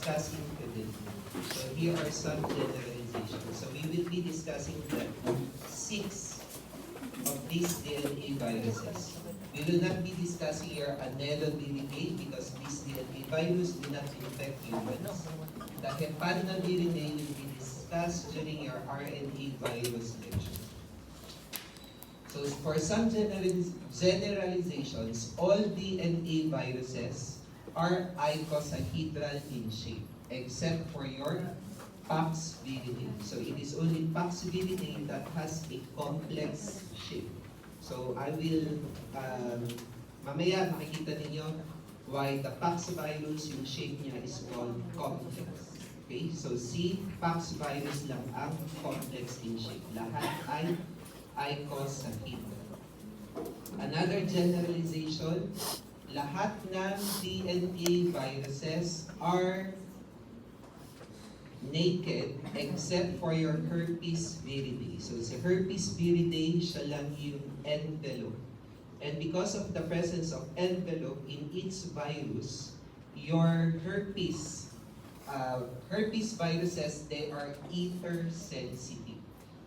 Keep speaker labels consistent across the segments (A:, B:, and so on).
A: discussing today. So here are some generalizations. So we will be discussing the 6 of these DNA viruses. We will not be discussing here anelodNA because these DNA virus do not infect humans. The heparinodNA will be discussed during your RNA virus lecture. So for some generalizations, all DNA viruses are icosahedral in shape, except for your PAX-DNA. So it is only PAX-DNA that has a complex shape. So I will, mamaya makikita ninyo why the PAX virus, yung shape niya is called complex. Okay, so si PAX virus lang ang complex in shape. Lahat ay icosahedral. Another generalization, lahat ng DNA viruses are naked except for your herpes viridae. So si herpes viridae, siya lang yung envelope. And because of the presence of envelope in each virus, your herpes viruses, they are ether sensitive.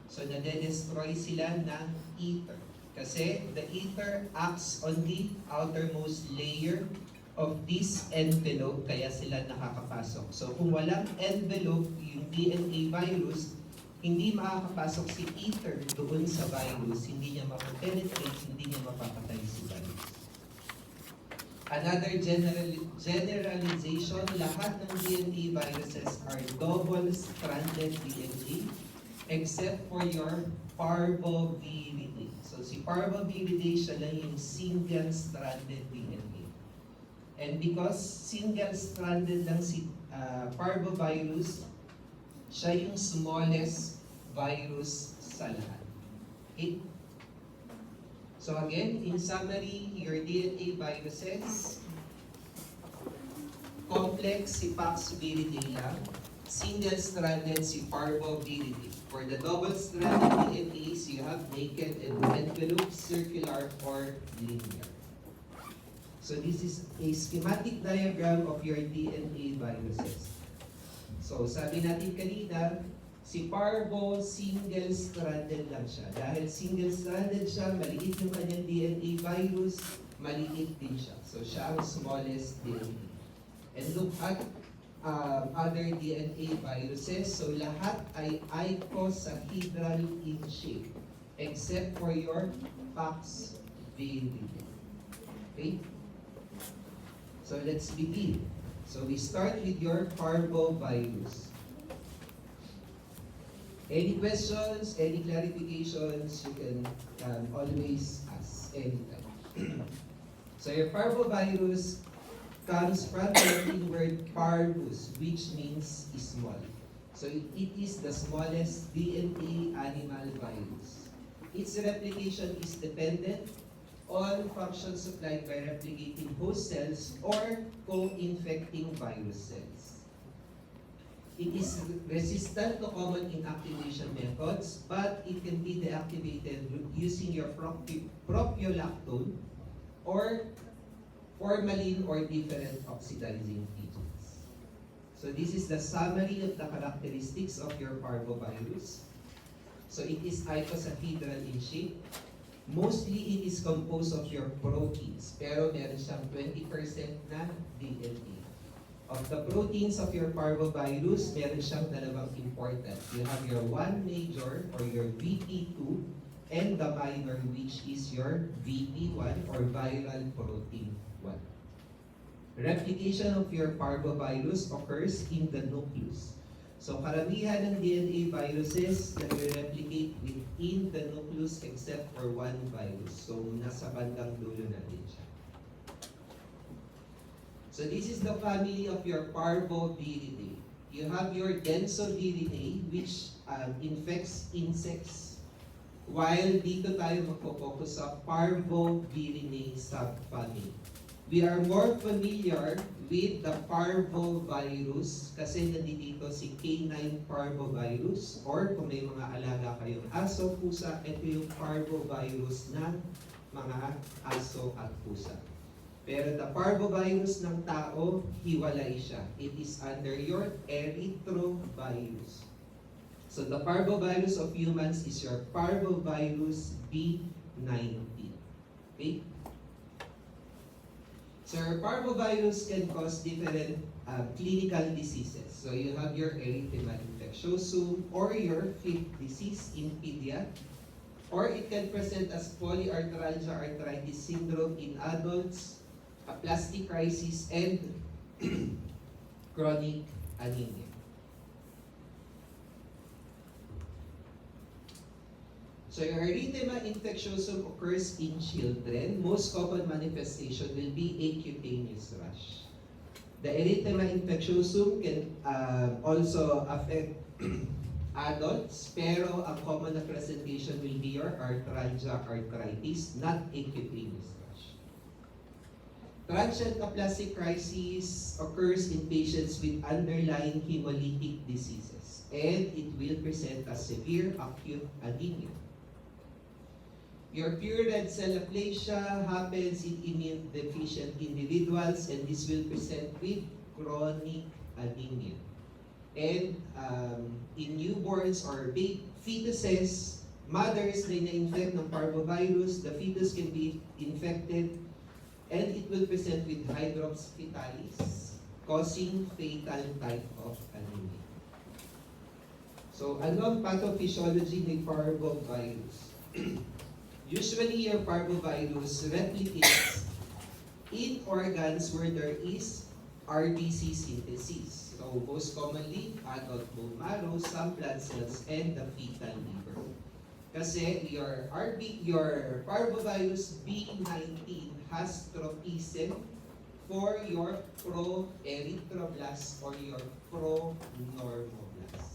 A: So nade-destroy sila ng ether. Kasi the ether acts on the outermost layer of this envelope, kaya sila nakakapasok. So kung walang envelope, yung DNA virus, hindi makakapasok si ether doon sa virus, hindi niya mapenetrate, hindi niya mapapatay si virus. Another generalization, lahat ng DNA viruses are double-stranded DNA except for your parvoviridae. So si parvoviridae, siya lang yung single-stranded DNA. And because single-stranded lang si parvovirus, siya yung smallest virus sa lahat. Okay? So again, in summary, your DNA viruses, complex si PAX-viridae lang, single-stranded si parvoviridae. For the double-stranded DNAs, you have naked and envelope, circular, or linear. So this is a schematic diagram of your DNA viruses. So sabi natin kanina, si parvo single-stranded lang siya. Dahil single-stranded siya, maliit yung kanyang DNA virus, maliit din siya. So siya ang smallest DNA. And look at other DNA viruses. So lahat ay icosahedral in shape, except for your PAX-viridae. Okay? So let's begin. So we start with your parvovirus. Any questions, any clarifications, you can always ask anytime. So your parvovirus comes from the Latin word parvus, which means small. So it is the smallest DNA animal virus. Its replication is dependent on functions supplied by replicating host cells or co-infecting virus cells. It is resistant to common inactivation methods, but it can be deactivated using your propiolactone or formalin or different oxidizing agents. So this is the summary of the characteristics of your parvovirus. So it is icosahedral in shape. Mostly it is composed of your proteins, pero meron siyang 20% na DNA. Of the proteins of your parvovirus, meron siyang dalawang important. You have your one major or your VP2 and the minor, which is your VP1 or viral protein 1. Replication of your parvovirus occurs in the nucleus. So karamihan ng DNA viruses nagre-replicate within the nucleus except for one virus. So nasa bandang dulo natin siya. So this is the family of your parvoviridae. You have your densoviridae, which infects insects, while dito tayo magpo-focus sa parvoviridae subfamily. We are more familiar with the parvovirus kasi nandito si canine parvovirus, or kung may mga alaga kayong aso, pusa, ito yung parvovirus ng mga aso at pusa. Pero the parvovirus ng tao, hiwalay siya. It is under your erythrovirus. So the parvovirus of humans is your parvovirus B19. Okay? So your parvovirus can cause different clinical diseases. So you have your erythema infectiosum or your fifth disease, Impedia, or it can present as polyarthralgia arthritis syndrome in adults, aplastic crisis, and chronic anemia. So your erythema infectiosum occurs in children. Most common manifestation will be a cutaneous rash. The erythema infectiosum can also affect adults, pero ang common na presentation will be your arthralgia arthritis, not a cutaneous rash. Transient aplastic crisis occurs in patients with underlying hemolytic diseases, and it will present as severe acute anemia. Your pure red cell aplasia happens in immune deficient individuals, and this will present with chronic anemia. And in newborns or big fetuses, mothers na na-infect ng parvovirus, the fetus can be infected and it will present with hydrops fetalis, causing fatal type of anemia. So, ano ang pathophysiology ng parvovirus? Usually, your parvovirus replicates in organs where there is RBC synthesis. So, most commonly, adult bone marrow, some blood cells, and the fetal liver. Kasi your parvovirus B19 has tropism for your pro-erythroblast or your pro-normoblast.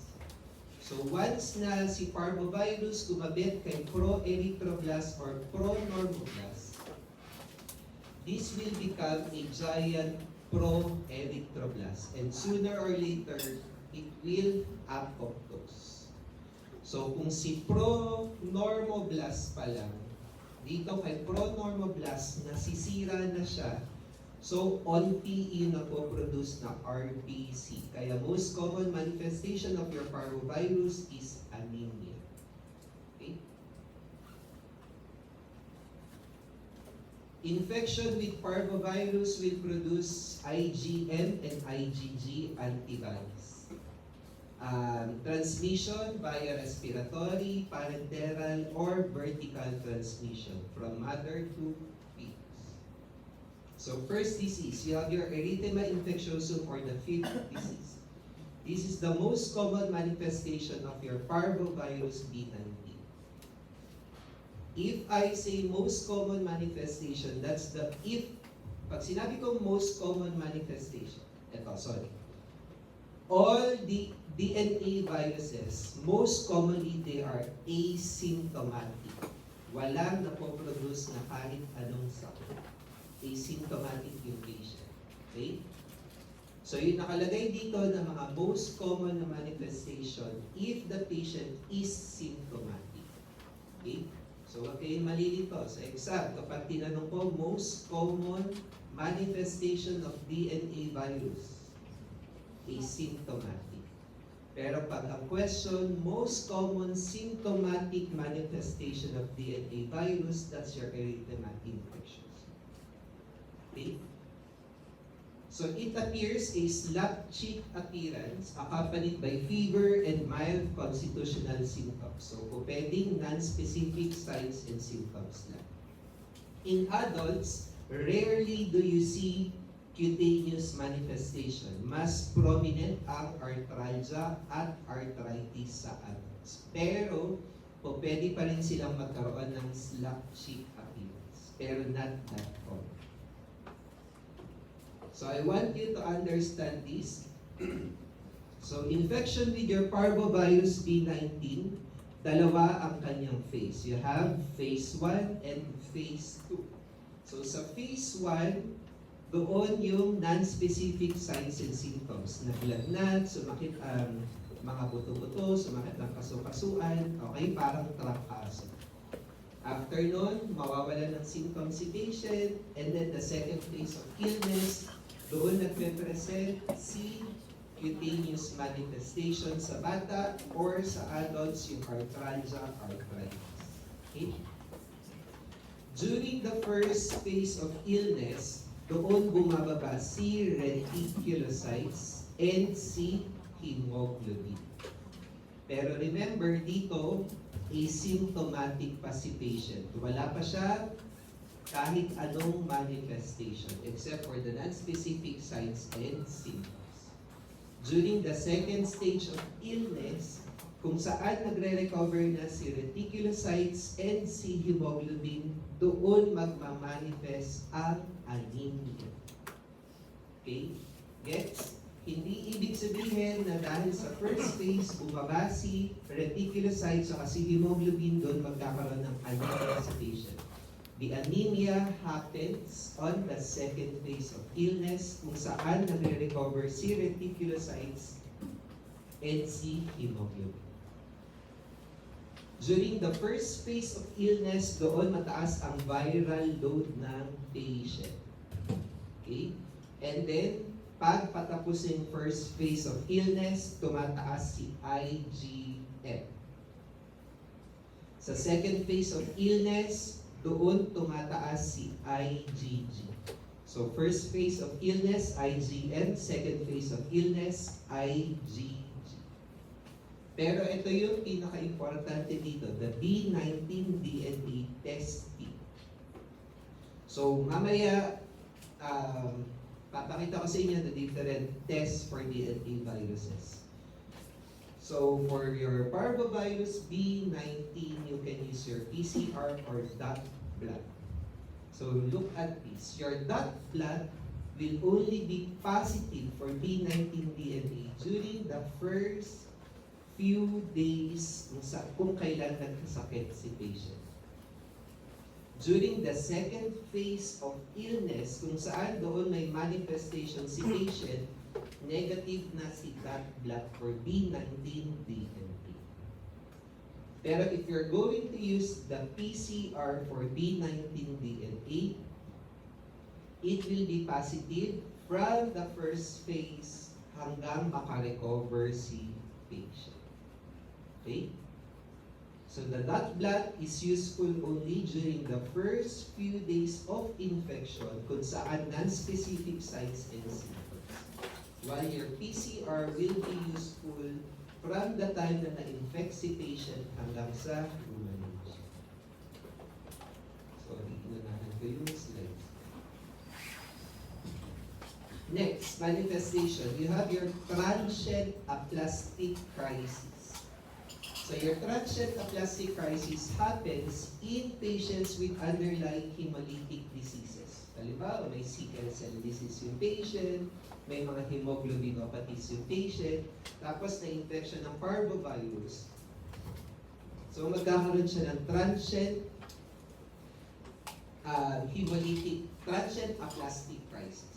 A: So once na si parvovirus kumabit kay pro-erythroblast or pro-normoblast, this will become a giant pro-erythroblast, and sooner or later, it will apoptose. So kung si pro-normoblast pa lang, dito kay pro-normoblast, nasisira na siya, so onti yung napoproduce na RBC. Kaya most common manifestation of your parvovirus is anemia. Okay? Infection with parvovirus will produce IgM and IgG antibodies. Transmission via respiratory, parenteral, or vertical transmission from mother to fetus. So first disease, you have your erythema infectiosum or the fifth disease. This is the most common manifestation of your parvovirus B19. If I say most common manifestation, that's the if. Pag sinabi ko most common manifestation, all the DNA viruses, most commonly they are asymptomatic. Walang napoproduce na kahit anong sakit. Asymptomatic yung patient. Okay? So yung nakalagay dito na mga most common na manifestation if the patient is symptomatic. Okay? So huwag kayong malilito sa exam. Kapag tinanong ko, most common manifestation of DNA virus, asymptomatic. Pero pag ang question, most common symptomatic manifestation of DNA virus, that's your erythema infections. Okay? So it appears a slack cheek appearance accompanied by fever and mild constitutional symptoms. So pwedeng non-specific signs and symptoms lang. In adults, rarely do you see cutaneous manifestation. Mas prominent ang arthralgia at arthritis sa adults. Pero pwede pa rin silang magkaroon ng slack cheek appearance. Pero not that common. So I want you to understand this. So infection with your parvovirus B19, dalawa ang kanyang phase. You have phase 1 and phase 2. So sa phase 1, doon yung non-specific signs and symptoms. Naglagnat, sumakit ang mga buto-buto, sumakit ang kaso-kasuan, okay, parang trap aso. After nun, mawawalan ng symptoms si patient, and then the second phase of illness, doon nagpe-present si cutaneous manifestation sa bata or sa adults yung arthralgia, arthritis. Okay? During the first phase of illness, doon bumababa si reticulocytes and si hemoglobin. Pero remember dito, asymptomatic pa si patient. Wala pa siya kahit anong manifestation except for the non-specific signs and symptoms. During the second stage of illness, kung saan nagre-recover na si reticulocytes and si hemoglobin, doon magmamanifest ang anemia. Okay? Gets? Hindi ibig sabihin na dahil sa first phase, bumaba si reticulocytes o si hemoglobin, doon magkakaroon ng anemia sa patient. The anemia happens on the second phase of illness kung saan nagre-recover si reticulocytes and si hemoglobin. During the first phase of illness, doon mataas ang viral load ng patient. Okay? And then, pag patapos yung first phase of illness, tumataas si IgM. Sa second phase of illness, doon tumataas si IgG. So first phase of illness, IgM. Second phase of illness, IgG. Pero ito yung pinaka-importante dito, the B19 DNA testing. So mamaya, papakita ko sa inyo the different tests for DNA viruses. So for your parvovirus B19, you can use your PCR or dot blood. So look at this. Your dot blood will only be positive for B19 DNA during the first few days kung kailan nagkasakit si patient. During the second phase of illness, kung saan doon may manifestation si patient, negative na si dot blood for B19 DNA. Pero if you're going to use the PCR for B19 DNA, it will be positive from the first phase hanggang makarecover si patient. Okay? So the dot blood is useful only during the first few days of infection kung saan non-specific signs and symptoms. While your PCR will be useful from the time na na-infect si patient hanggang sa lumalim. So, inunahan ko yung slides. Next, manifestation. You have your transient aplastic crisis. So your transient aplastic crisis happens in patients with underlying hemolytic diseases. Halimbawa, may sickle cell disease yung patient, may mga hemoglobinopathies yung patient, tapos na-infection ng parvovirus. So magkakaroon siya ng transient transient aplastic crisis.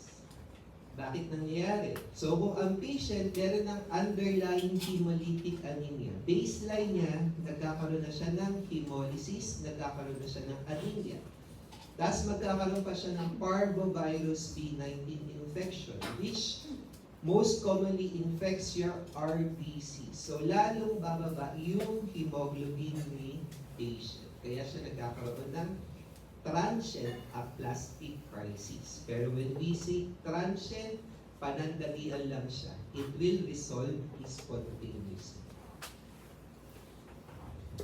A: Bakit nangyayari? So kung ang patient meron ng underlying hemolytic anemia, baseline niya, nagkakaroon na siya ng hemolysis, nagkakaroon na siya ng anemia. Tapos magkakaroon pa siya ng parvovirus B19 infection, which most commonly infects your RBC. So lalong bababa yung hemoglobin ni patient. Kaya siya nagkakaroon ng transient aplastic crisis. Pero when we say transient, panandalian lang siya. It will resolve spontaneously.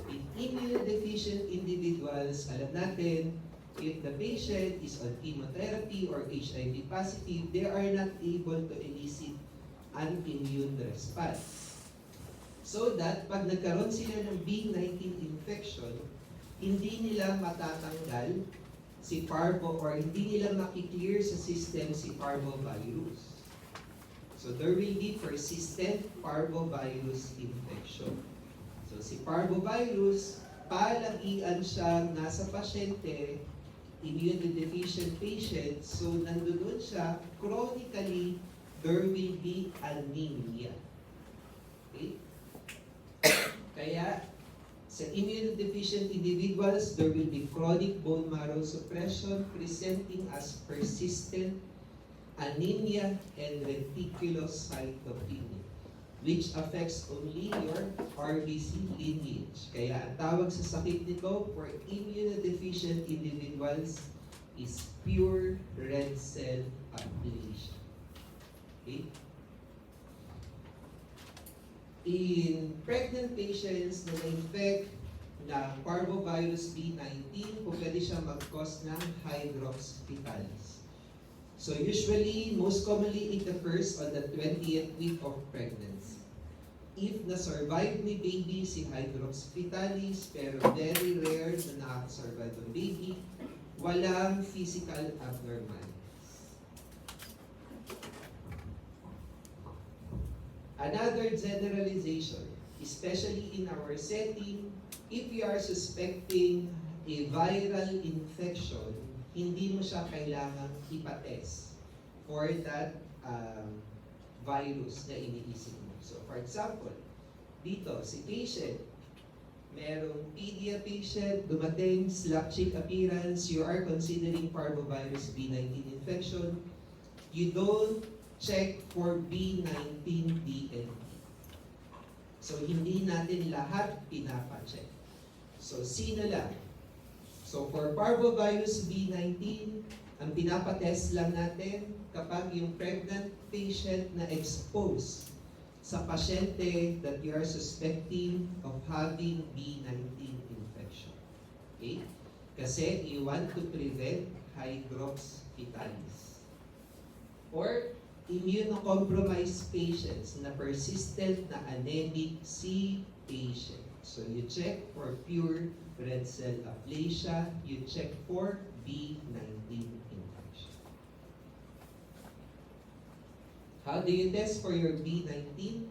A: In immunodeficient individuals, alam natin, if the patient is on chemotherapy or HIV positive, they are not able to elicit an immune response. So that pag nagkaroon sila ng B19 infection, hindi nila matatanggal si parvo or hindi nila makiklear sa system si parvovirus. So there will be persistent parvovirus infection. So si parvovirus, palagian siya nasa pasyente, immunodeficient patient, so nandoon siya, chronically, there will be anemia. Okay? Kaya, Sa immunodeficient individuals, there will be chronic bone marrow suppression presenting as persistent anemia and reticulocytopenia, which affects only your RBC lineage. Kaya ang tawag sa sakit nito for immunodeficient individuals is pure red cell aplasia. Okay? In pregnant patients na na-infect ng parvovirus B19, po pwede siya mag-cause ng hydrops fetalis. So usually, most commonly, it occurs on the 20th week of pregnancy. If na-survive ni baby si hydrops fetalis, pero very rare na nakaka-survive ng baby, walang physical abnormalities. Another generalization, especially in our setting, if we are suspecting a viral infection, hindi mo siya kailangang ipatest for that virus na iniisip mo. So for example, dito, si patient, merong pedia patient, dumating, slap cheek appearance, you are considering parvovirus B19 infection, you don't check for B19 DNA. So, hindi natin lahat pinapacheck. So, sino lang? So, for parvovirus B19, ang pinapatest lang natin kapag yung pregnant patient na exposed sa pasyente that you are suspecting of having B19 infection. Okay? Kasi you want to prevent hydrops fetalis. Or immunocompromised patients na persistent na anemic C patient. So you check for pure red cell aplasia, you check for B19 infection. How do you test for your B19?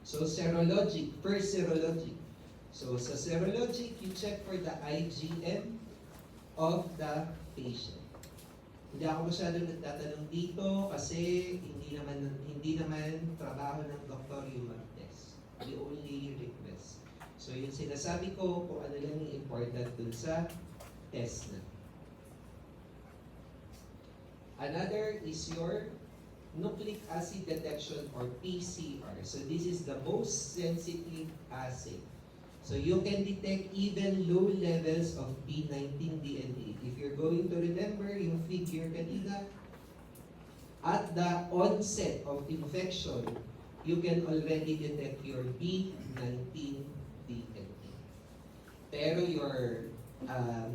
A: So serologic, first serologic. So sa serologic, you check for the IgM of the patient. Hindi ako masyadong nagtatanong dito kasi hindi naman trabaho ng doktor yung mag-test. We only request. So yung sinasabi ko kung ano lang yung important dun sa test na. Another is your nucleic acid detection or PCR. So this is the most sensitive assay. So you can detect even low levels of B19 DNA. If you're going to remember yung figure kanina, at the onset of infection, you can already detect your B19 DNA. Pero your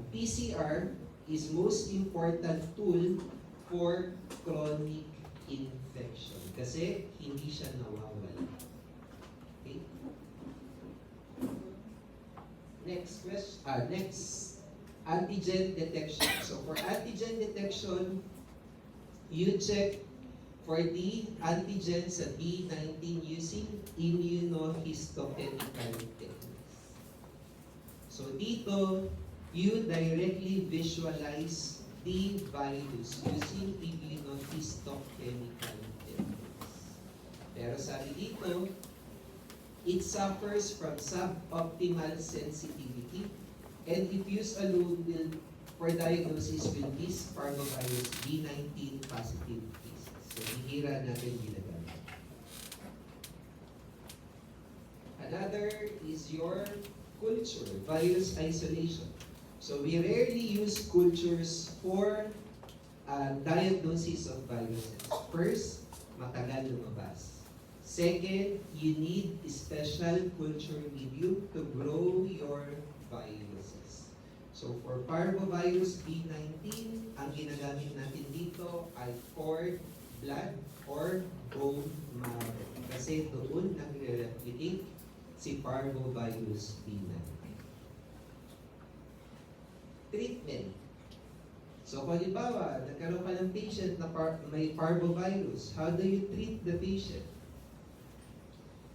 A: PCR is most important tool for chronic infection kasi hindi siya nawawala. Okay? Next question, next antigen detection. So for antigen detection, you check for the antigen sa B19 using immunohistochemical techniques. So dito, you directly visualize the virus using immunohistochemical techniques. Pero sabi dito, it suffers from suboptimal sensitivity, and if used alone for diagnosis will miss parvovirus B19 positive cases. So, bihira natin ginagamit. Another is your culture, virus isolation. So, we rarely use cultures for diagnosis of viruses. First, matagal lumabas. Second, you need a special culture medium to grow your viruses. So for parvovirus B19, ang ginagamit natin dito ay cord blood or bone marrow. Kasi doon nagre-replicate si parvovirus B19. Treatment. So kung halimbawa, nagkaroon ka ng patient na may parvovirus, how do you treat the patient?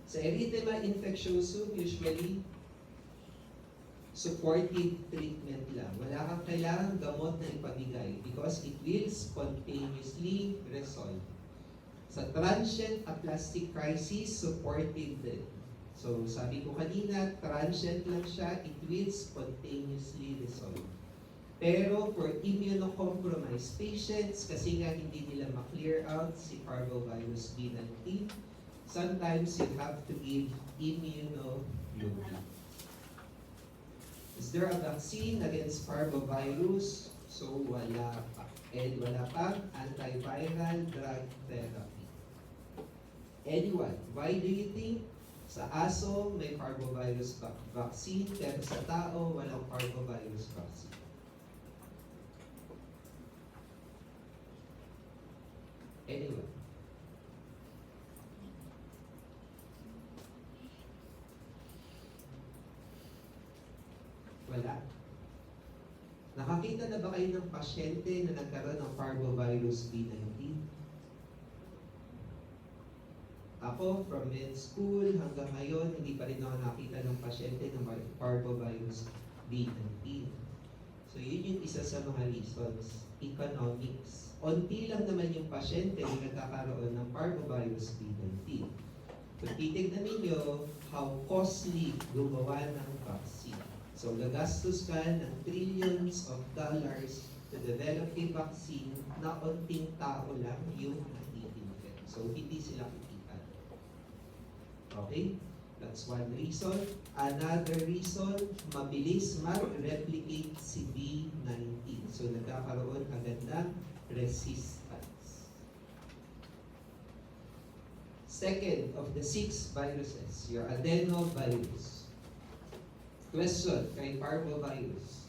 A: Sa erythema infectiosum, usually, supportive treatment lang. Wala kang kailangang gamot na ipamigay because it will spontaneously resolve. Sa transient aplastic crisis, supportive din. So sabi ko kanina, transient lang siya, it will spontaneously resolve. Pero for immunocompromised patients, kasi nga hindi nila ma-clear out si parvovirus B19, sometimes you have to give immunoglobulin. Is there a vaccine against parvovirus? So wala pa. And wala pang antiviral drug therapy. Anyone, why do you think sa aso may parvovirus vaccine pero sa tao walang parvovirus vaccine? Anyone? Wala. Nakakita na ba kayo ng pasyente na nagkaroon ng parvovirus B19? Ako, from med school hanggang ngayon, hindi pa rin ako nakita ng pasyente ng parvovirus B19. So yun yung isa sa mga reasons. Economics. Unti lang naman yung pasyente na nagkakaroon ng parvovirus B19. Kung titignan ninyo, how costly gumawa ng vaccine. So gagastos ka ng trillions of dollars to develop a vaccine na unting tao lang yung nai-infect. So hindi sila kikita. Okay? That's one reason. Another reason, mabilis mag-replicate si B19. So nagkakaroon agad ng resistance. Second of the 6 viruses, your adenovirus. Question kay parvovirus.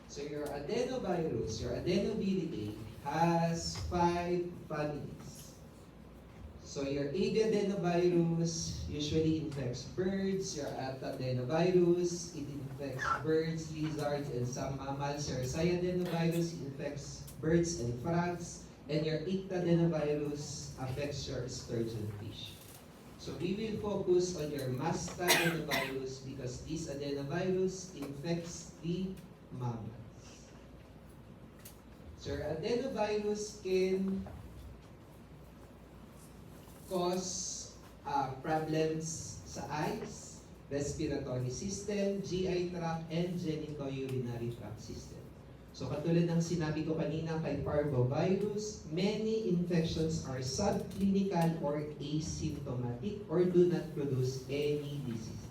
A: So your adenovirus, your adenoviridae has 5 families. So your adenovirus usually infects birds. Your adenovirus, it infects birds, lizards, and some mammals. Your cyadenovirus infects birds and frogs. And your ictadenovirus affects your sturgeon fish. So we will focus on your mastadenovirus because this adenovirus infects the mammals. So your adenovirus can cause problems sa eyes, respiratory system, GI tract, and genitourinary tract system. So katulad ng sinabi ko kanina kay parvovirus, many infections are subclinical or asymptomatic or do not produce any disease.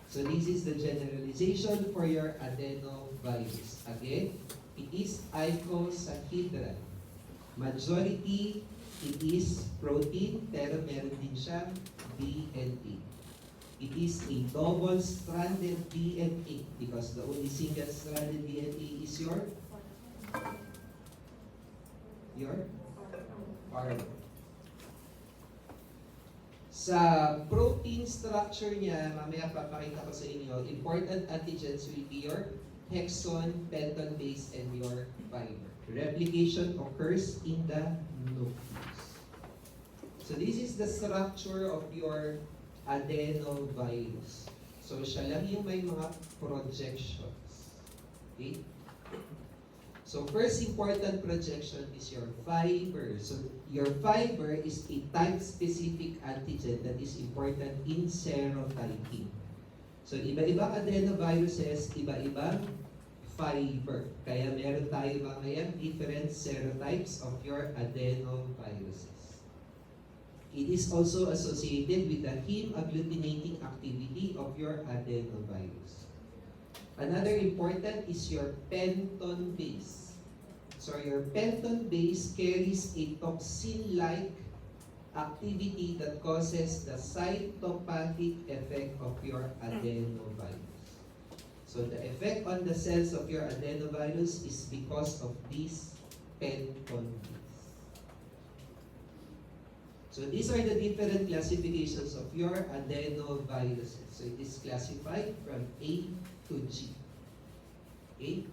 A: So this is the generalization for your adenovirus. Again, it is icosahedral. Majority, it is protein, pero meron din siya DNA. It is a double-stranded DNA because the only single-stranded DNA is your parvo. Sa protein structure niya, mamaya papakita ko sa inyo, important antigens will be your hexon, penton base, and your fiber. Replication occurs in the nucleus. So this is the structure of your adenovirus. So siya lang yung may mga projections. Okay? So first important projection is your fiber. So your fiber is a type-specific antigen that is important in serotyping. So iba-ibang adenoviruses, iba-ibang fiber. Kaya meron tayo mamaya different serotypes of your adenoviruses. It is also associated with the heme agglutinating activity of your adenovirus. Another important is your penton base. So your penton base carries a toxin-like activity that causes the cytopathic effect of your adenovirus. So the effect on the cells of your adenovirus is because of this penton base. So these are the different classifications of your adenoviruses. So it is classified from A to G. Okay?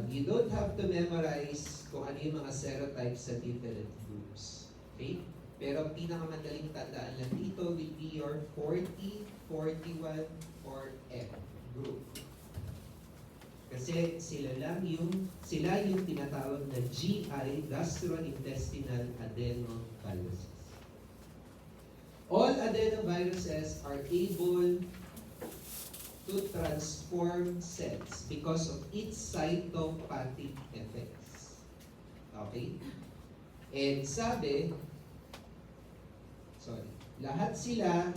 A: You don't have to memorize kung ano yung mga serotypes sa different groups. Okay? Pero ang pinakamadaling tandaan lang dito will be your 40, 41, or F group. Kasi sila yung tinatawag na GI, gastrointestinal adenoviruses. All adenoviruses are able to transform cells because of its cytopathic effects. Okay? And lahat sila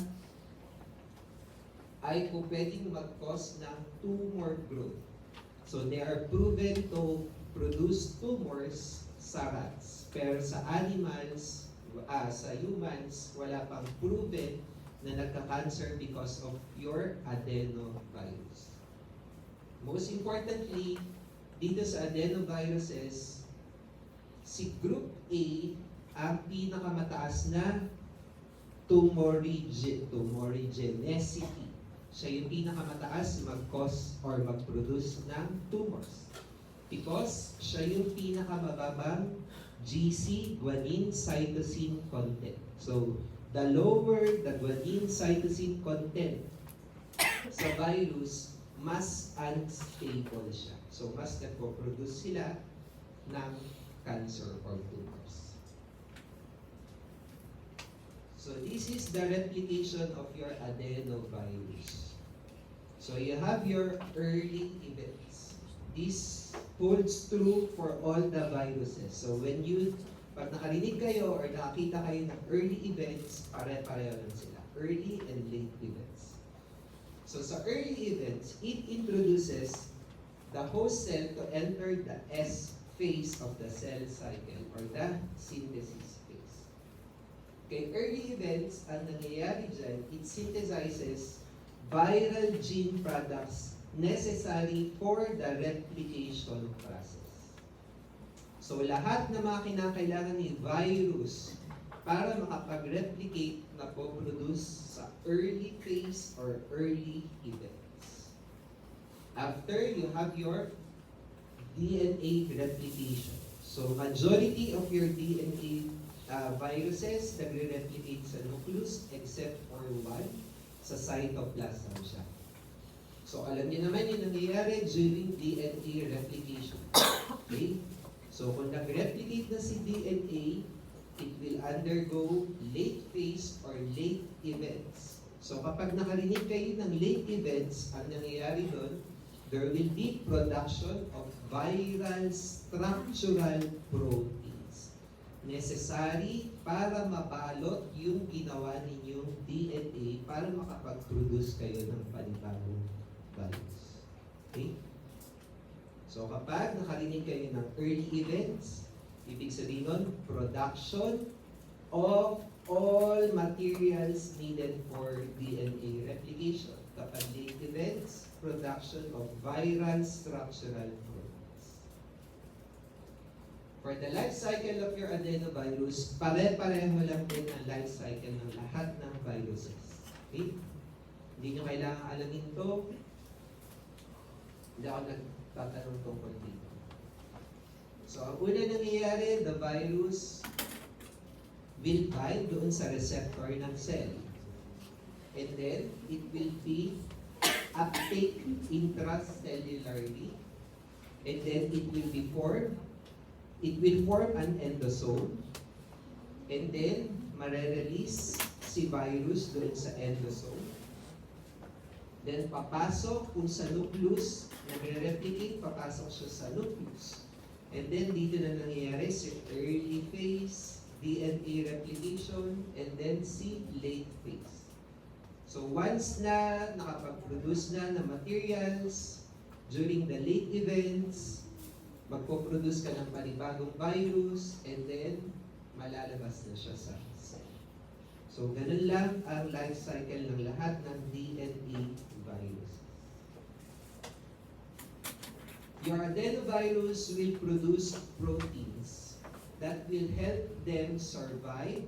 A: ay pwedeng mag-cause ng tumor growth. So they are proven to produce tumors sa rats. Pero sa animals, sa humans, wala pang proven na nagka-cancer because of your adenovirus. Most importantly, dito sa adenoviruses, si Group A ang pinakamataas na tumorigenicity. Siya yung pinakamataas mag-cause or mag-produce ng tumors. Because siya yung pinakamababang GC, guanine cytosine content. So, the lower the guanine cytosine content sa virus, mas unstable siya. So, mas nagpo-produce sila ng cancer or tumors. So this is the replication of your adenovirus. So you have your early events. This holds true for all the viruses. So pag nakarinig kayo or nakakita kayo ng early events, pare-pareho lang sila. Early and late events. So sa early events, it introduces the host cell to enter the S phase of the cell cycle or the synthesis. Okay, early events, ang nangyayari dyan, it synthesizes viral gene products necessary for the replication process. So lahat ng mga kinakailangan ni virus para makapag-replicate na po-produce sa early phase or early events. After, you have your DNA replication. So majority of your DNA viruses nagre-replicate sa nucleus except for one, sa cytoplasm siya. So alam niyo naman yung nangyayari during DNA replication. Okay? So kung nag-replicate na si DNA, it will undergo late phase or late events. So kapag nakarinig kayo ng late events, ang nangyayari doon, there will be production of viral structural proteins necessary para mabalot yung ginawa ninyong DNA para makapag-produce kayo ng panibagong virus. Okay? So kapag nakarinig kayo ng early events, ibig sabihin nun, production of all materials needed for DNA replication. Kapag late events, production of viral structural proteins. For the life cycle of your adenovirus, pare-pareho lang din ang life cycle ng lahat ng viruses. Okay? Hindi nyo kailangan alamin to. Hindi ako nagtatanong tungkol dito. So, ang una nangyayari, the virus will bind doon sa receptor ng cell. And then, it will be uptake intracellularly. And then, it will be formed. It will form an endosome. And then, mare-release si virus doon sa endosome. Then, papasok kung sa nucleus, nagre-replicate, papasok siya sa nucleus. And then, dito na nangyayari si early phase, DNA replication, and then si late phase. So, once na nakapag-produce na ng materials during the late events, magpo-produce ka ng panibagong virus, and then malalabas na siya sa cell. So, ganun lang ang life cycle ng lahat ng DNA virus. Your adenovirus will produce proteins that will help them survive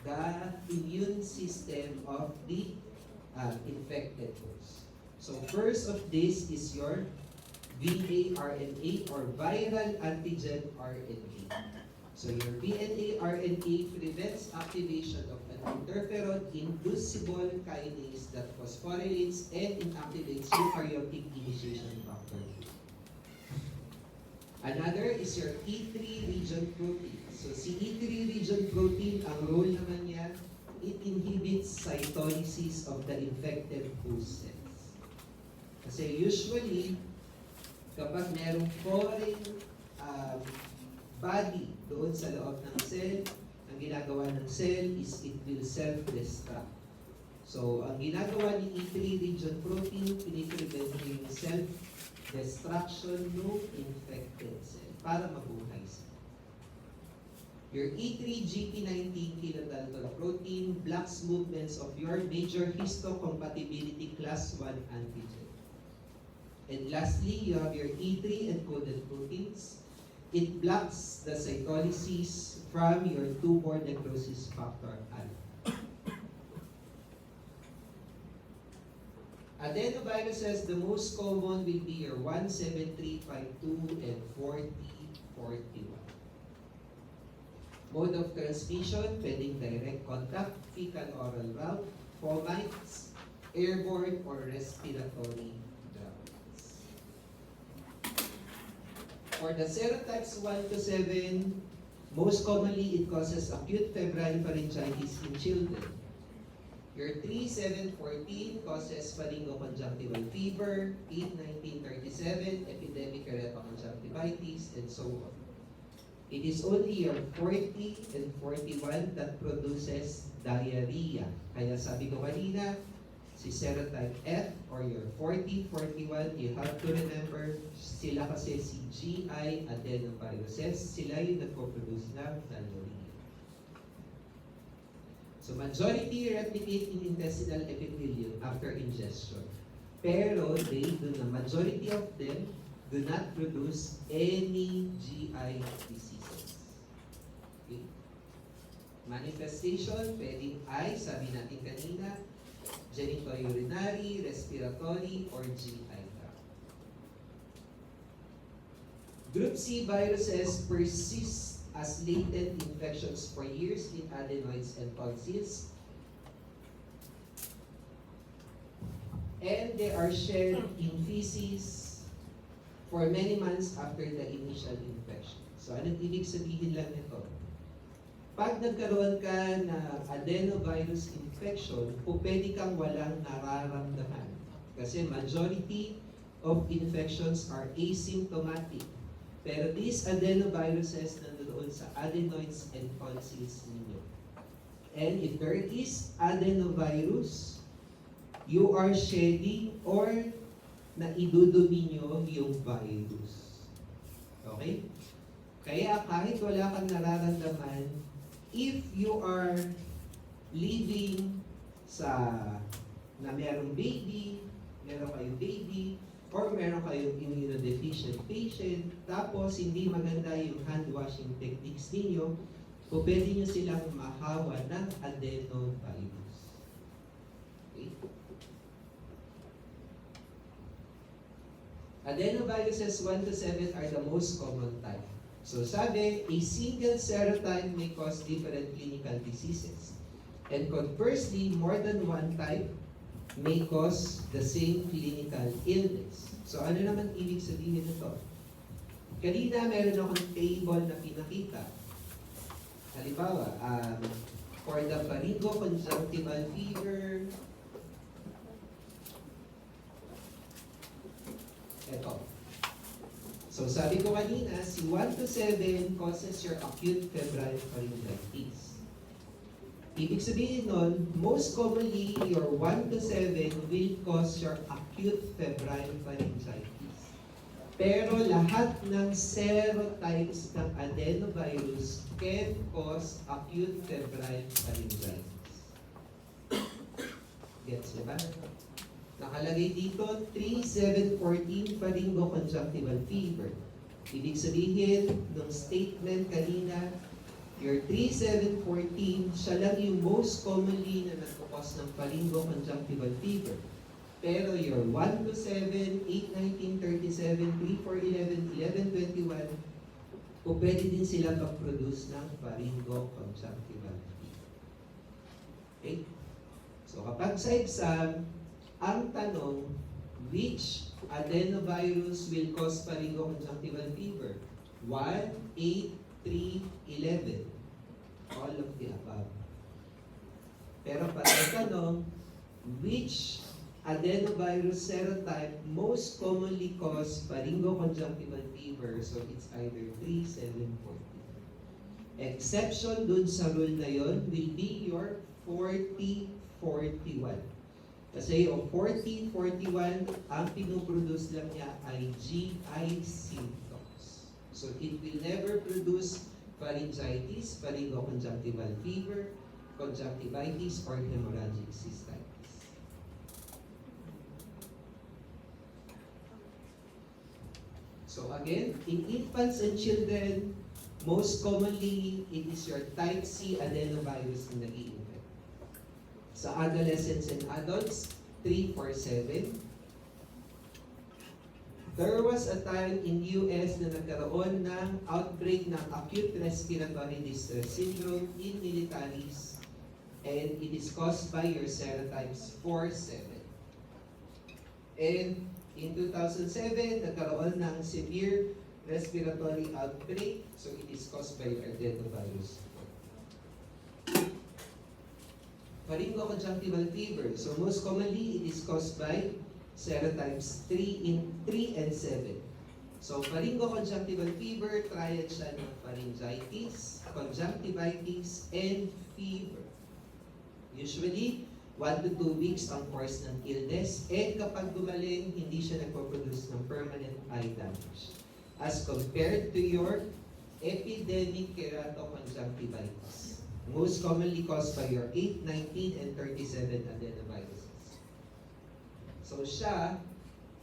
A: the immune system of the infected host. So, first of this is your VA-RNA or viral antigen RNA. So your VNA RNA prevents activation of an interferon inducible kinase that phosphorylates and inactivates eukaryotic initiation factor. Another is your E3 region protein. So si E3 region protein, ang role naman niya, it inhibits cytolysis of the infected host cells. Kasi usually, kapag merong foreign body doon sa loob ng cell, ang ginagawa ng cell is it will self-destruct. So, ang ginagawa ni E3 region protein, piniprevent niya yung self-destruction ng infected cell para mabuhay sila. Your E3 GP19 kilodalton protein blocks movements of your major histocompatibility class 1 antigen. And lastly, you have your E3 encoded proteins. It blocks the cytolysis from your tumor necrosis factor alpha. Adenoviruses, the most common will be your 17352 and 4041. Mode of transmission, pwedeng direct contact, fecal-oral route, fomites, airborne, or respiratory droplets. For the serotypes 1 to 7, most commonly it causes acute febrile pharyngitis in children. Your 3, 7, 14 causes pharyngoconjunctival fever, 8, 19, 37, epidemic keratoconjunctivitis, and so on. It is only your 40 and 41 that produces diarrhea. Kaya sabi ko kanina, si serotype F or your 40, 41, you have to remember, sila kasi si GI adenoviruses, sila yung nagpo-produce ng diarrhea. So majority replicate in intestinal epithelium after ingestion. Pero majority of them do not produce any GI diseases. Okay? Manifestation, pwedeng ay, sabi natin kanina, genitourinary, respiratory, or GI tract. Group C viruses persist as latent infections for years in adenoids and tonsils. And they are shared in feces for many months after the initial infection. So anong ibig sabihin lang nito? Pag nagkaroon ka na adenovirus infection, pwede kang walang nararamdaman. Kasi majority of infections are asymptomatic. Pero these adenoviruses nandoon sa adenoids and tonsils ninyo. And if there is adenovirus, you are shedding or naidudumi nyo yung virus. Okay? Kaya kahit wala kang nararamdaman, if you are living na merong baby, or meron kayong immunodeficient patient, tapos hindi maganda yung hand washing techniques ninyo, pwede nyo silang mahawa ng adenovirus. Okay? Adenoviruses 1 to 7 are the most common type. So sabi, a single serotype may cause different clinical diseases. And conversely, more than one type may cause the same clinical illness. So ano naman ibig sabihin nito? Kanina meron akong table na pinakita. Halimbawa, for the pharyngoconjunctival fever, ito. So sabi ko kanina, si 1 to 7 causes your acute febrile pharyngitis. Ibig sabihin nun, most commonly, your 1 to 7 will cause your acute febrile pharyngitis. Pero lahat ng serotypes ng adenovirus can cause acute febrile pharyngitis. Gets ba? Nakalagay dito, 3, 7, 14 pharyngoconjunctival fever. Ibig sabihin, ng statement kanina, your 3, 7, 14, siya lang yung most commonly na nagkakos ng pharyngoconjunctival fever. Pero your 1 to 7, 8, 19, 37, 3, 4, 11, 11, 21, o pwede din sila mag-produce ng pharyngoconjunctival fever. Okay? So kapag sa exam, ang tanong, which adenovirus will cause pharyngoconjunctival fever? 1, 8, 3, 11. All of the above. Pero pag ang tanong, which adenovirus serotype most commonly cause pharyngoconjunctival fever? So it's either 3, 7, 14. Exception dun sa rule na yon will be your 40, 41. Kasi yung 40, 41, ang pinuproduce lang niya ay GI symptoms. So it will never produce pharyngitis, pharyngoconjunctival fever, conjunctivitis, or hemorrhagic cystitis. So again, in infants and children, most commonly, it is your type C adenovirus na nag-i-infect. Sa adolescents and adults, 3, 4, 7. There was a time in US na nagkaroon ng outbreak ng acute respiratory distress syndrome in militaries, and it is caused by your serotypes 4, 7. And in 2007, nagkaroon ng severe respiratory outbreak, so it is caused by adenovirus. Pharyngoconjunctival fever, so most commonly it is caused by serotypes 3 and 7. So pharyngoconjunctival fever, triad siya ng pharyngitis, conjunctivitis, and fever. Usually, 1 to 2 weeks ang course ng illness, and kapag gumaling, hindi siya nagpo-produce ng permanent eye damage. As compared to your epidemic keratoconjunctivitis, most commonly caused by your 8, 19, and 37 adenoviruses. So siya,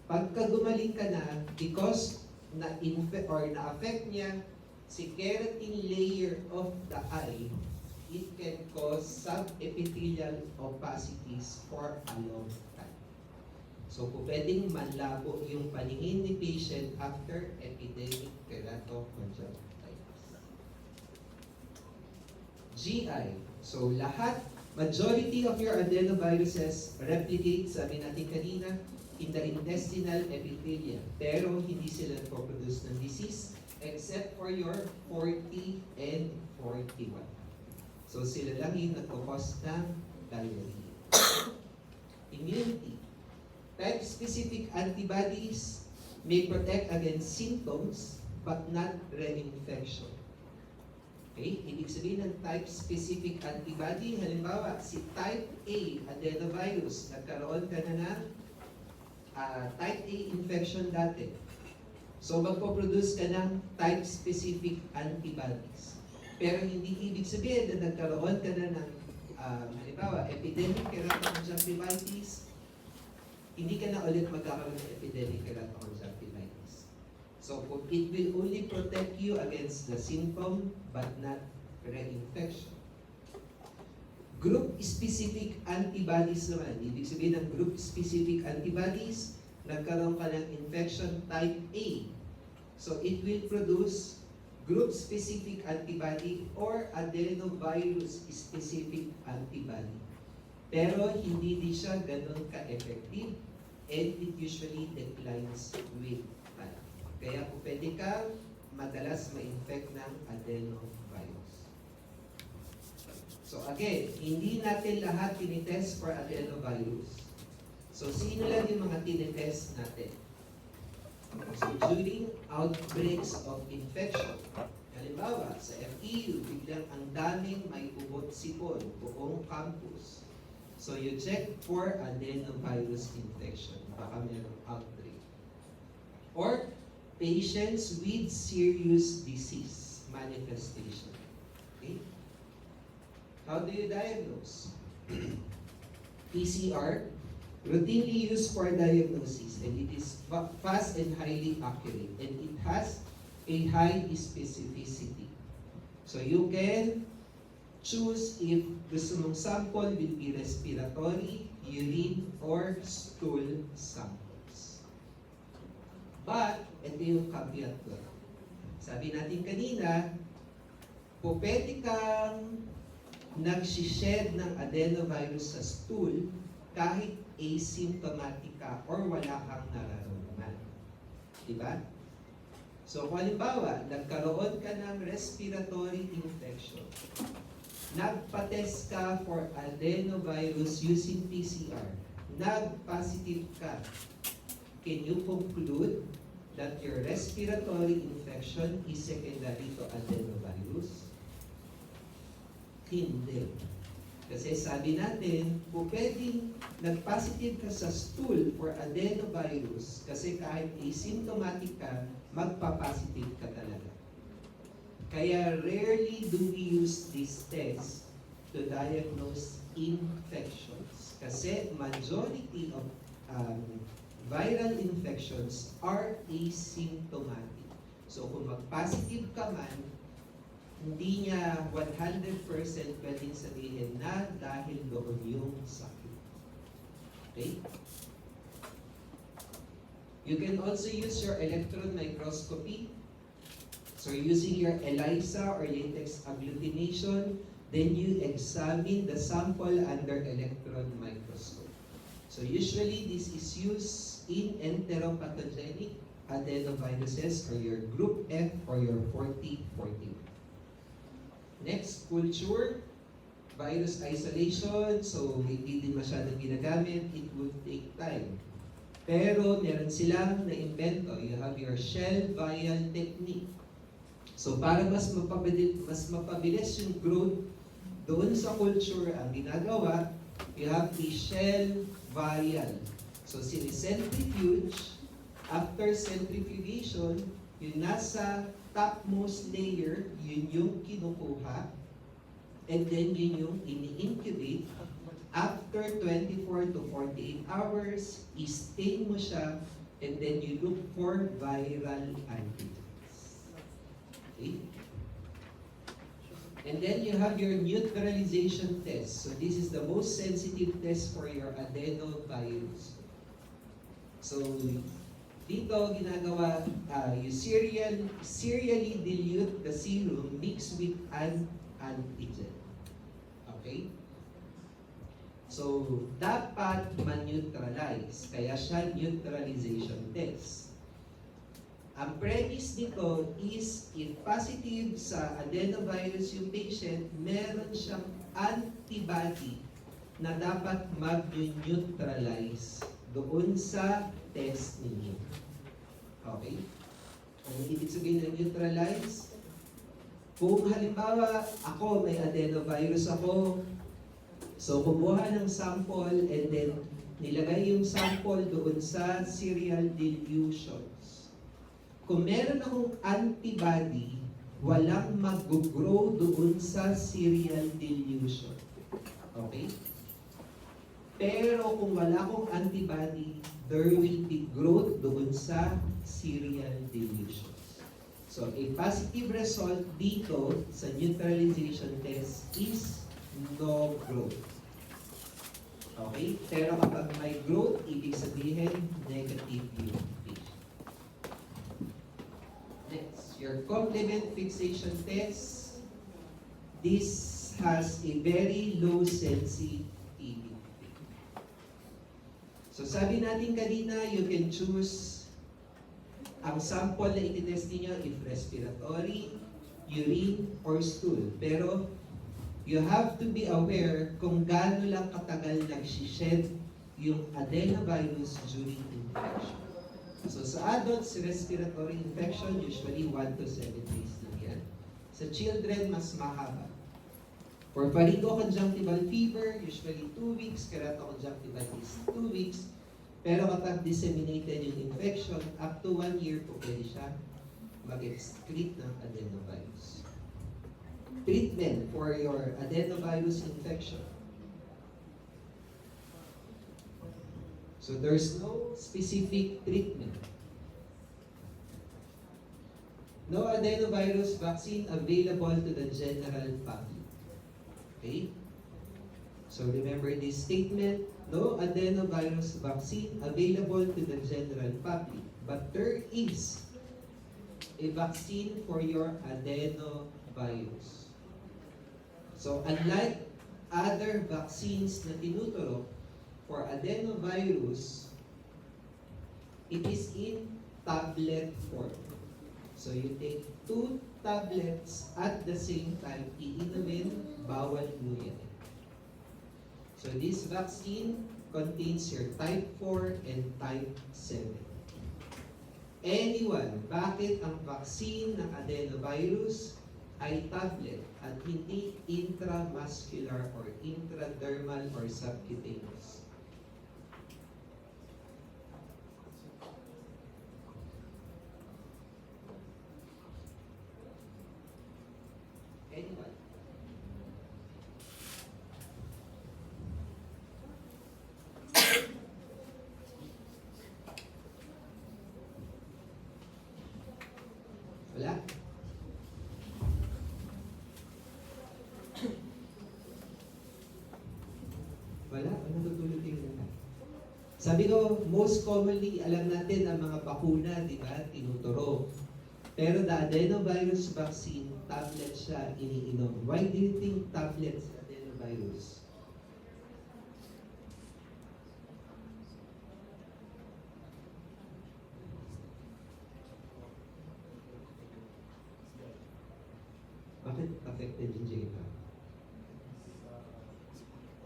A: pagka gumaling ka na, because na-affect niya si keratin layer of the eye, it can cause subepithelial opacities for a long time. So pwedeng manlabo yung paningin ni patient after epidemic keratoconjunctivitis. GI. So lahat, majority of your adenoviruses replicate, sabi natin kanina, in the intestinal epithelium. Pero hindi sila nagpo-produce ng disease except for your 40 and 41. So sila lang yung nagpo-cause ng diarrhea. Immunity. Type-specific antibodies may protect against symptoms but not reinfection. Okay? Ibig sabihin ng type-specific antibody, halimbawa, si type A adenovirus, nagkaroon ka na ng type A infection dati. So magpo-produce ka ng type-specific antibodies. Pero hindi ibig sabihin na nagkaroon ka na ng halimbawa, epidemic keratoconjunctivitis, hindi ka na ulit magkakaroon ng epidemic keratoconjunctivitis. So it will only protect you against the symptom but not reinfection. Group-specific antibodies naman. Ibig sabihin ng group-specific antibodies, nagkaroon ka ng infection type A. So it will produce group-specific antibody or adenovirus-specific antibody. Pero hindi din siya ganun ka-effective, and it usually declines with time. Kaya kung pwede ka madalas ma-infect ng adenovirus. So again, hindi natin lahat tinitest for adenovirus. So sino lang yung mga tinitest natin? So during outbreaks of infection, halimbawa sa FEU, biglang ang daming may ubot sipon, buong campus. So you check for adenovirus infection, baka mayroong outbreak. Or patients with serious disease manifestation. Okay? How do you diagnose? PCR, routinely used for diagnosis, and it is fast and highly accurate, and it has a high specificity. So you can choose if gusto mong sample will be respiratory, urine, or stool samples. But, ito yung caveat ko. Sabi sabi natin kanina, pwede kang nagsished ng adenovirus sa stool kahit asymptomatic ka or wala kang nararamdaman. Diba? So kung halimbawa, nagkaroon ka ng respiratory infection, nagpa-test ka for adenovirus using PCR, nag-positive ka, can you conclude that your respiratory infection is secondary to adenovirus? Hindi. Kasi sabi natin, kung pwedeng nag-positive ka sa stool for adenovirus, kasi kahit asymptomatic ka, magpa-positive ka talaga. Kaya rarely do we use this test to diagnose infections. Kasi majority of viral infections are asymptomatic. So kung mag-positive ka man, hindi niya 100% pwedeng sabihin na dahil doon yung sakit. Okay? You can also use your electron microscopy. So using your ELISA or latex agglutination, then you examine the sample under electron microscope. So usually this is used in enteropathogenic adenoviruses or your group F or your 40/40. Next, culture, virus isolation. So hindi din masyadong ginagamit, it will take time. Pero meron silang na-invento. You have your shell vial technique. So para mas mapabilis yung growth doon sa culture, ang ginagawa, you have a shell vial. So sinicentrifuge, after centrifugation, yung nasa topmost layer, yun yung kinukuha, and then yun yung ini-incubate. After 24 to 48 hours, i-stain mo siya, and then you look for viral antigens. Okay? And then you have your neutralization test. So this is the most sensitive test for your adenovirus. So dito ginagawa, you serially dilute the serum mixed with an antigen. Okay? So, dapat ma-neutralize. Kaya siya neutralization test. Ang premise nito is, if positive sa adenovirus yung patient, meron siyang antibody na dapat mag-neutralize doon sa test ninyo. Okay? Ang ibig sabihin ng neutralize, kung halimbawa ako may adenovirus ako, so kumuha ng sample and then nilagay yung sample doon sa serial dilutions. Kung meron akong antibody, walang mag-grow doon sa serial dilution. Okay? Pero kung wala akong antibody, there will be growth doon sa serial dilutions. So, a positive result dito sa neutralization test is no growth. Okay? Pero kapag may growth, ibig sabihin negative yung patient. Next, your complement fixation test. This has a very low sensitivity. So sabi natin kanina, you can choose ang sample na ititest niyo if respiratory, urine, or stool. Pero you have to be aware kung gaano lang katagal nagsished yung adenovirus during infection. So sa adults, respiratory infection, usually 1 to 7 days lang yan. Sa children, mas mahaba. For pharyngoconjunctival fever, usually 2 weeks. Keratoconjunctivitis, 2 weeks. Pero kapag disseminated yung infection, up to 1 year po pwede siya mag-excrete ng adenovirus. Treatment for your adenovirus infection. So there's no specific treatment. No adenovirus vaccine available to the general public. Okay? So remember this statement, no adenovirus vaccine available to the general public. But there is a vaccine for your adenovirus. So unlike other vaccines na tinuturo for adenovirus, it is in tablet form. So you take 2 tablets at the same time, iinumin, bawal nguyain. So this vaccine contains your type 4 and type 7. Anyone, bakit ang vaccine ng adenovirus ay tablet at hindi intramuscular or intradermal or subcutaneous? Anyone? Wala? Wala? Ano tutulog yung lahat? Sabi ko, most commonly, alam natin ang mga bakuna, di ba? Tinuturo. Pero the adenovirus vaccine, tablet siya, iniinom. Why do you think tablets adenovirus? Bakit affected yung Jada?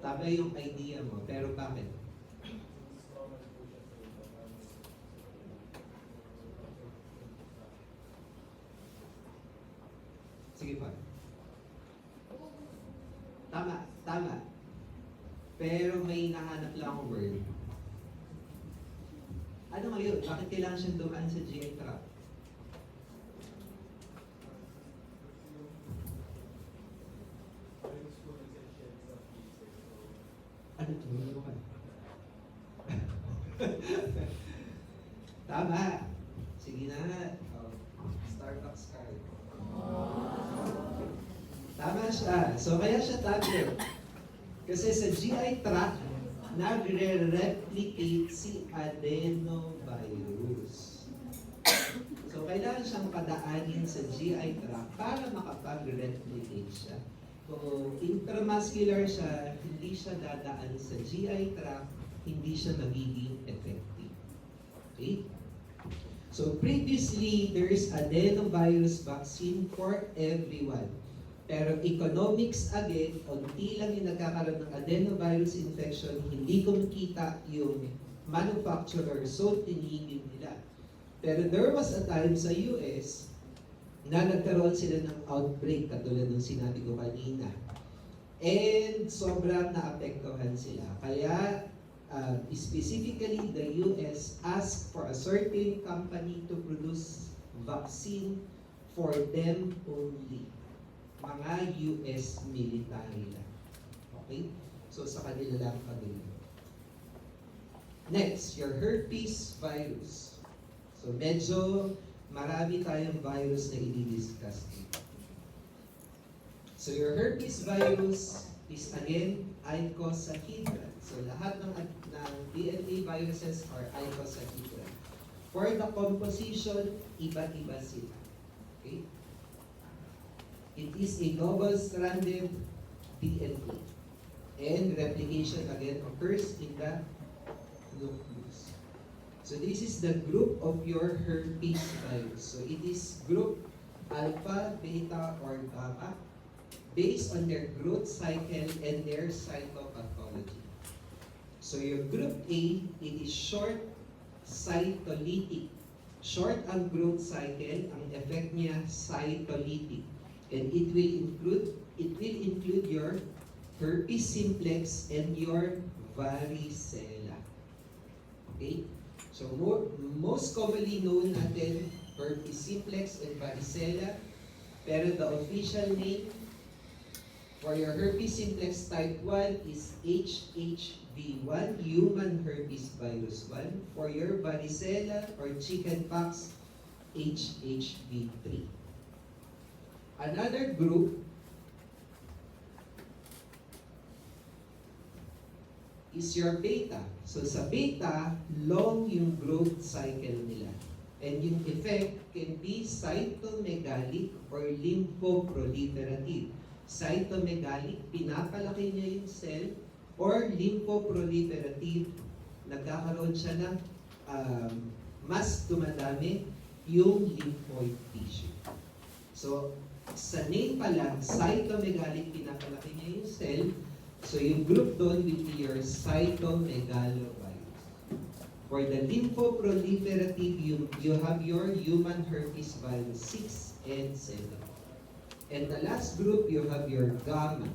A: Tama yung idea mo, pero bakit? Sige pa. Tama. Pero may nahanap lang akong word. Ano ngayon? Bakit kailangan siyang dumaan sa GI tract? Ano ito? Ano ka? Tama. Sige na. Starbucks card. Tama siya. So kaya siya tablet. Kasi sa GI tract, nagre-replicate si adenovirus. So kailangan siyang padaanin sa GI tract para makapag-replicate siya. Kung intramuscular siya, hindi siya dadaan sa GI tract, hindi siya magiging effective. Okay? So previously, there is adenovirus vaccine for everyone. Pero economics again, unti lang yung nagkakaroon ng adenovirus infection, hindi kumikita yung manufacturer, so tinigil nila. Pero there was a time sa US na nagkaroon sila ng outbreak, katulad ng sinabi ko kanina. And sobrang naapektuhan sila. Kaya specifically the US asked for a certain company to produce vaccine for them only. Mga US military lang. Okay? So sa kanila lang pagawin. Next, your herpes virus. So medyo marami tayong virus na i-discuss dito. So your herpes virus is again icosahedral. So lahat ng DNA viruses are icosahedral. For the composition, iba-iba sila. Okay? It is a double-stranded DNA. And replication again occurs in the nucleus. So this is the group of your herpes virus. So it is group alpha, beta, or gamma based on their growth cycle and their cytopathology. So your group A, it is short cytolytic. Short ang growth cycle, ang effect niya cytolytic. And it will include your herpes simplex and your varicella. Okay? So most commonly known natin herpes simplex and varicella, pero the official name for your herpes simplex type 1 is HHV1, human herpes virus 1. For your varicella or chickenpox, HHV3. Another group is your beta. So sa beta, long yung growth cycle nila. And yung effect can be cytomegalic or lymphoproliferative. Cytomegalic, pinapalaki niya yung cell, or lymphoproliferative, nagkakaroon siya ng mas dumadami yung lymphoid tissue. So, sa name pa lang, cytomegalic, pinapalaki niya yung cell. So, yung group doon will be your cytomegalovirus. For the lymphoproliferative, you have your human herpes virus 6 and 7. And the last group, you have your gamma.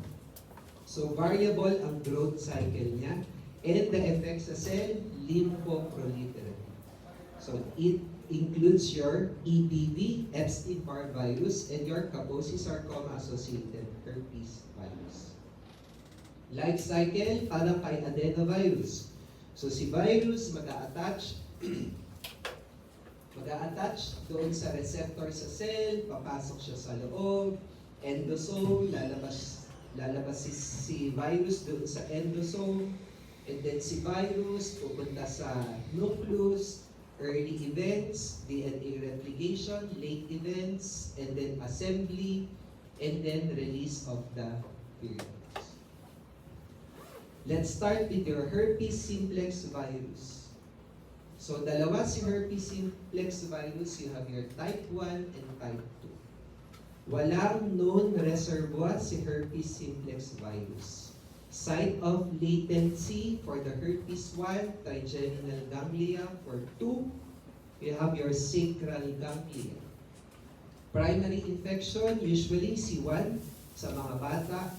A: So, variable ang growth cycle niya. And the effect sa cell, lymphoproliferative. So, it includes your EBV, Epstein-Barr virus, and your Kaposi sarcoma-associated herpes virus. Life cycle, parang kay adenovirus. So si virus mag-a-attach doon sa receptor sa cell, papasok siya sa loob, endosome, lalabas si virus doon sa endosome, and then si virus pupunta sa nucleus, early events, DNA replication, late events, and then assembly, and then release of the virions. Let's start with your herpes simplex virus. So, dalawa si herpes simplex virus. You have your type 1 and type 2. Walang known reservoir si herpes simplex virus. Site of latency for the herpes 1, trigeminal ganglia. For 2, you have your sacral ganglia. Primary infection, usually C1 sa mga bata,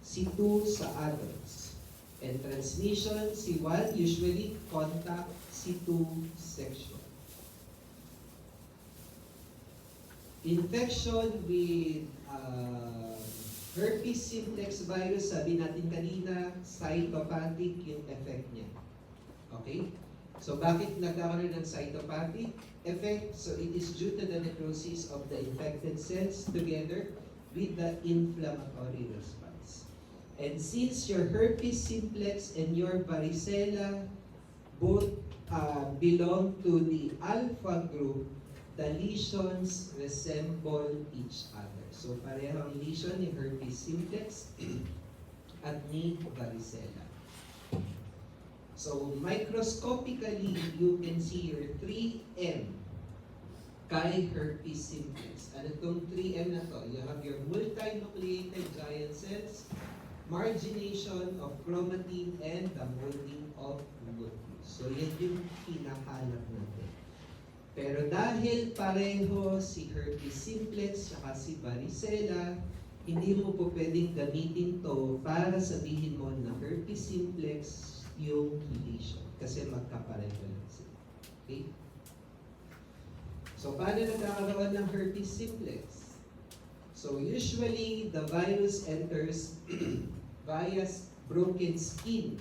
A: C2 sa adults. And transmission, C1, usually contact, C2, sexual. Infection with herpes simplex virus, sabi natin kanina, cytopathic yung effect niya. Okay? So bakit nagkakaroon ng cytopathic effect? So it is due to the necrosis of the infected cells together with the inflammatory response. And since your herpes simplex and your varicella both belong to the alpha group, the lesions resemble each other. So parehong lesion ni herpes simplex at ni varicella. So microscopically, you can see your 3M kay herpes simplex. Ano itong 3M na to? You have your multinucleated giant cells, margination of chromatin, and the molding of nucleus. So yan yung hinahanap natin. Pero dahil pareho si herpes simplex at si varicella, hindi mo po pwedeng gamitin to para sabihin mo na herpes simplex yung lesion. Kasi magkapareho lang sila. Okay? So paano nagkakaroon ng herpes simplex? So usually, the virus enters via broken skin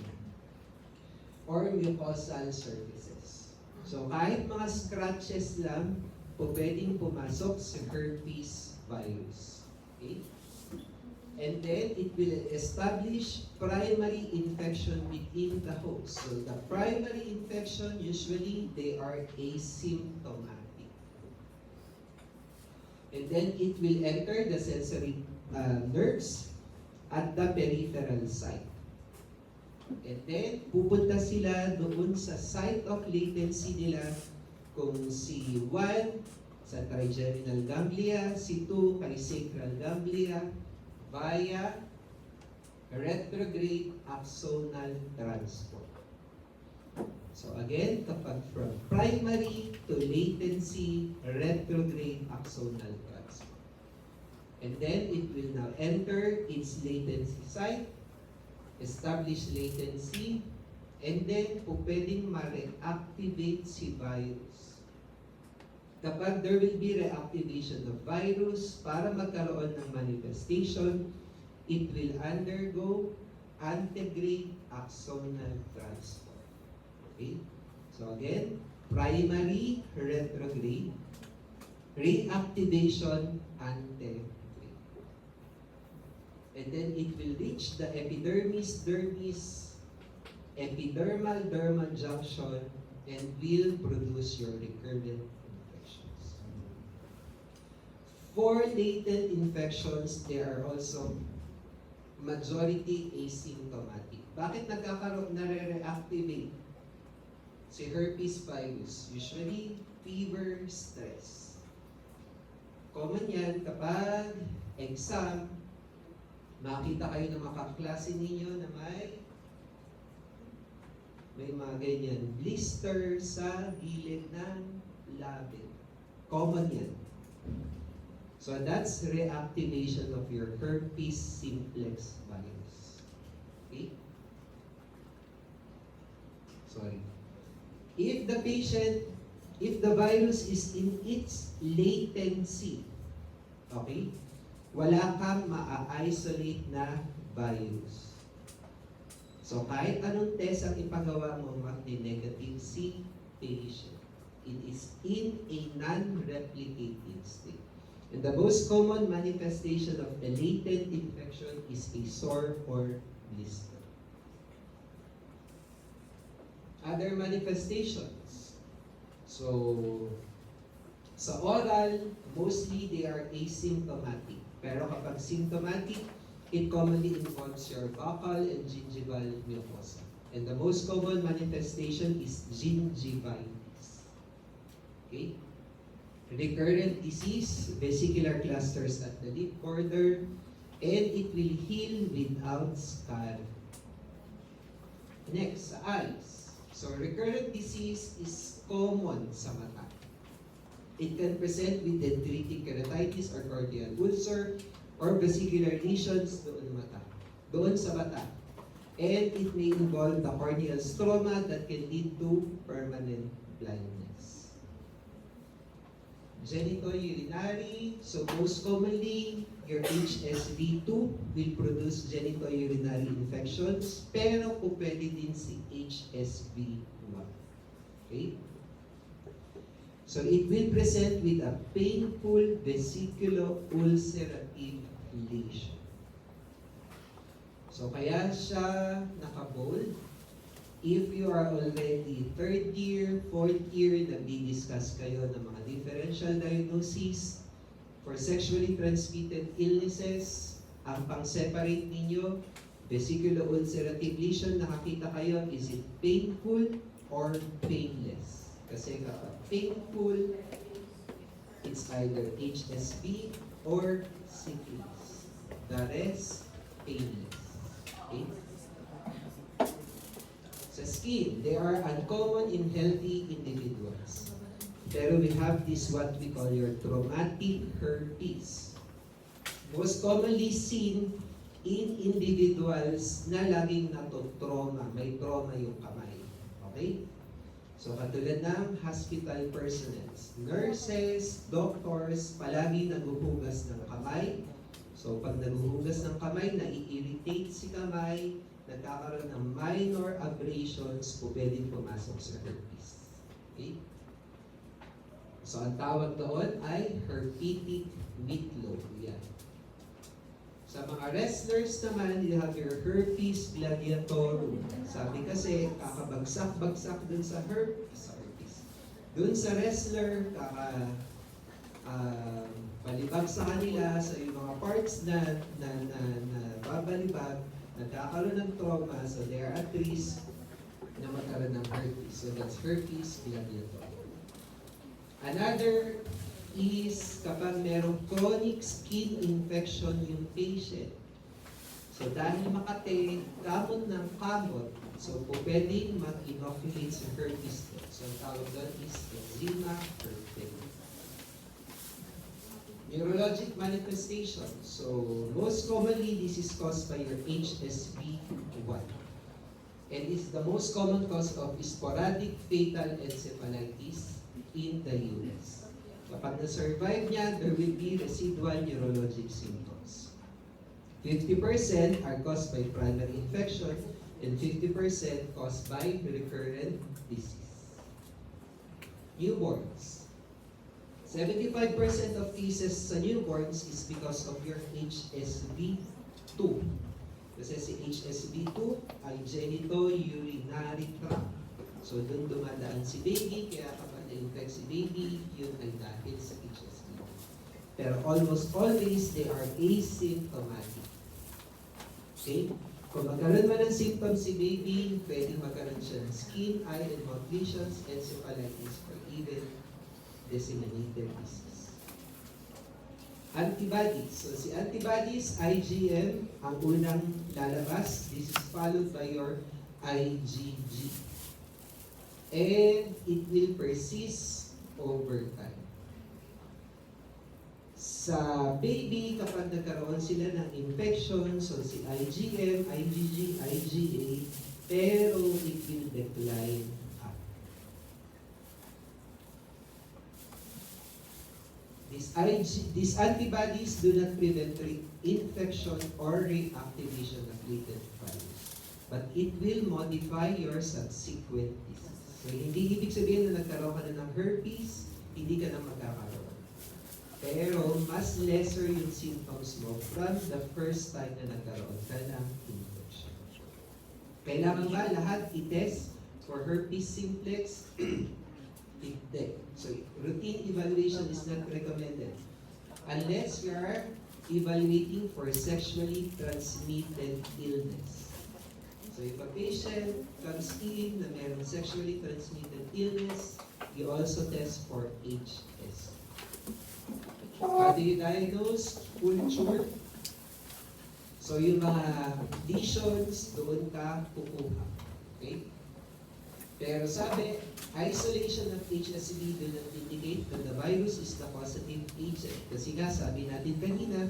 A: or mucosal surfaces. So kahit mga scratches lang, pwedeng pumasok sa herpes virus. Okay? And then it will establish primary infection within the host. So the primary infection, usually they are asymptomatic. And then it will enter the sensory nerves at the peripheral site. And then, pupunta sila doon sa site of latency nila kung C1 sa trigeminal ganglia, C2 kay sacral ganglia, via retrograde axonal transport. So again, kapag from primary to latency, retrograde axonal transport. And then it will now enter its latency site, establish latency, and then pwedeng ma-reactivate si virus. Kapag there will be reactivation of virus, para magkaroon ng manifestation, it will undergo antegrade axonal transport. Okay? So again, primary, retrograde, reactivation, antegrade. And then it will reach the epidermis, dermis, epidermal, dermal junction, and will produce your recurrent For latent infections, they are also majority asymptomatic. Bakit nagkakaroon, nare-reactivate si herpes virus? Usually, fever, stress. Common yan kapag exam, makita kayo ng mga kaklase ninyo na may mga ganyan, blister sa gilid ng labi. Common yan. So that's reactivation of your herpes simplex virus. Okay? Sorry. If the virus is in its latency, okay, wala kang ma-isolate na virus. So kahit anong test ang ipagawa mo, magne-negative si patient. It is in a non-replicating state. And the most common manifestation of a latent infection is a sore or blister. Other manifestations. So, sa oral, mostly they are asymptomatic. Pero kapag symptomatic, it commonly involves your buccal and gingival mucosa. And the most common manifestation is gingivitis. Okay? Recurrent disease, vesicular clusters at the lip border, and it will heal without scar. Next, sa eyes. So recurrent disease is common sa mata. It can present with dendritic keratitis or corneal ulcer or vesicular lesions doon sa mata. And it may involve the corneal stroma that can lead to permanent blindness. Genitourinary, so most commonly, your HSV2 will produce genitourinary infections, pero po pwede din si HSV1. Okay? So it will present with a painful vesiculo-ulcerative lesion. So kaya siya naka-bold. If you are already third year, fourth year, nagdi-discuss kayo ng mga differential diagnosis for sexually transmitted illnesses, ang pang-separate ninyo, vesiculo-ulcerative lesion, nakakita kayo, is it painful or painless? Kasi kapag painful, it's either HSV or syphilis. The rest, painless. Okay? Sa skin, they are uncommon in healthy individuals. Pero we have this what we call your traumatic herpes. Most commonly seen in individuals na laging natotrauma, may trauma yung kamay. Okay? So katulad ng hospital personnel, nurses, doctors, palagi naghuhugas ng kamay. So pag naghuhugas ng kamay, nai-irritate si kamay, nagkakaroon ng minor abrasions, po pwedeng pumasok sa herpes. Okay? So ang tawag doon ay herpetic meatloaf. Yan. Sa mga wrestlers naman, you have your herpes gladiatorum. Sabi kasi, kakabagsak-bagsak dun sa herpes. Dun sa wrestler, balibag sa kanila, sa yung mga parts na babalibag, nagkakaroon ng trauma, so they are at risk na magkaroon ng herpes. So that's herpes gladiatorum. Another is kapag merong chronic skin infection yung patient. So dahil makate, kamot ng kamot, so po pwedeng mag-inoculate sa herpes. So ang tawag doon is eczema herpes. Neurologic manifestation. So most commonly, this is caused by your HSV1. And is the most common cause of sporadic fatal encephalitis in the US. Kapag na-survive niya, there will be residual neurologic symptoms. 50% are caused by primary infection and 50% caused by recurrent disease. Newborns. 75% of cases sa newborns is because of your HSV2. Kasi si HSV2 ay genitourinary tract. So doon dumadaan si baby, kaya kapag na-infect si baby, yun ay dahil sa HSV. Pero almost always, they are asymptomatic. Okay? Kung magkaroon man ng symptoms si baby, pwedeng magkaroon siya ng skin, eye, and mouth lesions, encephalitis, or even disseminated disease. Antibodies. So si antibodies, IgM, ang unang lalabas. This is followed by your IgG. And it will persist over time. Sa baby, kapag nagkaroon sila ng infection, so si IgM, IgG, IgA, pero it will decline up. These antibodies do not prevent infection or reactivation of latent virus, but it will modify your subsequent disease. So hindi ibig sabihin na nagkaroon ka na ng herpes, hindi ka na magkakaroon. Pero mas lesser yung symptoms mo from the first time na nagkaroon ka ng infection. Kailangan ba lahat i-test for herpes simplex? Hindi. So routine evaluation is not recommended unless you are evaluating for sexually transmitted illness. So if a patient comes in na mayroong sexually transmitted illness, you also test for HS. How do you diagnose? Culture. So yung mga lesions, doon ka kukuha. Okay? Pero sabi, isolation of HSV do not indicate that the virus is the positive agent. Kasi nga, sabi natin kanina,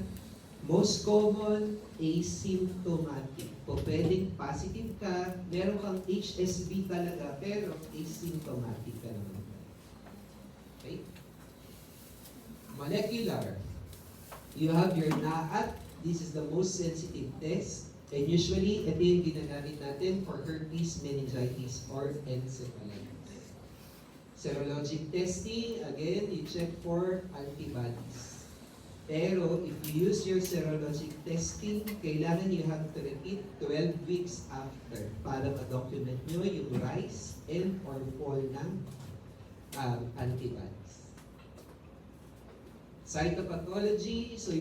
A: most common, asymptomatic. O pwedeng positive ka, meron kang HSV talaga, pero asymptomatic ka naman. Okay? Molecular. You have your NAAT. This is the most sensitive test. And usually, ito yung ginagamit natin for herpes, meningitis, or encephalitis. Serologic testing, again, you check for antibodies. Pero if you use your serologic testing, kailangan you have to repeat 12 weeks after para ma-document nyo yung rise and or fall ng antibodies. Cytopathology, so